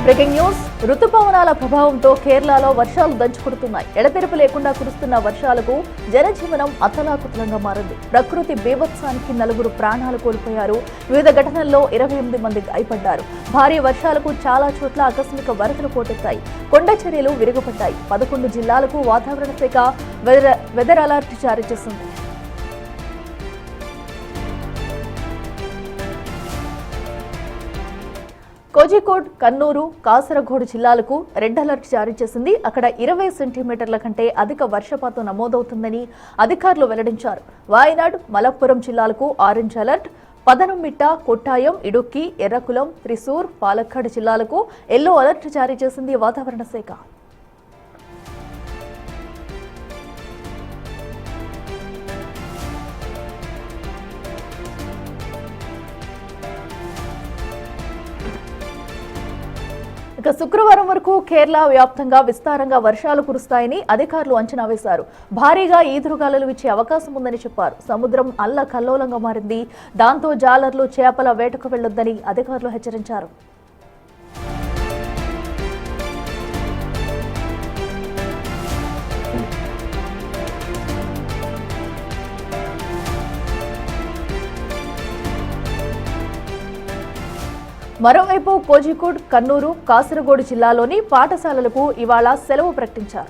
Breaking news రుతుపవనాల ప్రభావంతో కేరళలో వర్షాలు దంచుకుడుతున్నాయి. ఎడతెరిపి లేకుండా కురుస్తున్న వర్షాలకు జనజీవనం అతలాకుతలంగా మారింది. ప్రకృతి బీభత్సానికి 4 ప్రాణాలు కోల్పోయారు. వివిధ ఘటనల్లో 28 మంది గాయపడ్డారు. భారీ వర్షాలకు చాలా చోట్ల ఆకస్మిక వరదలు పోటెత్తాయి. కొండ చర్యలు విరిగిపడ్డాయి. 11 జిల్లాలకు వాతావరణ శాఖ వెదర్ అలర్ట్ జారీ చేసింది. కోజికోడ్, కన్నూరు, కాసరగోడు జిల్లాలకు రెడ్ అలర్ట్ జారీ చేసింది. అక్కడ 20 సెంటీమీటర్ల కంటే అధిక వర్షపాతం నమోదవుతుందని అధికారులు వెల్లడించారు. వాయనాడ్, మలప్పురం జిల్లాలకు ఆరెంజ్ అలర్ట్, పదనంమిట్ట, కొట్టాయం, ఇడుక్కి, ఎర్రకులం, త్రిశూర్, పాలక్కాడ్ జిల్లాలకు ఎల్లో అలర్ట్ జారీ చేసింది వాతావరణ శాఖ. ఇక శుక్రవారం వరకు కేరళ వ్యాప్తంగా విస్తారంగా వర్షాలు కురుస్తాయని అధికారులు అంచనా వేశారు. భారీగా ఈదురుగాలులు వీచే అవకాశం ఉందని చెప్పారు. సముద్రం అల్లకల్లోలంగా మారింది. దాంతో జాలర్లు చేపల వేటకు వెళ్లొద్దని అధికారులు హెచ్చరించారు. మరోవైపు కోజికోడ్, కన్నూరు, కాసరగోడు జిల్లాలోని పాఠశాలలకు ఇవాళ సెలవు ప్రకటించారు.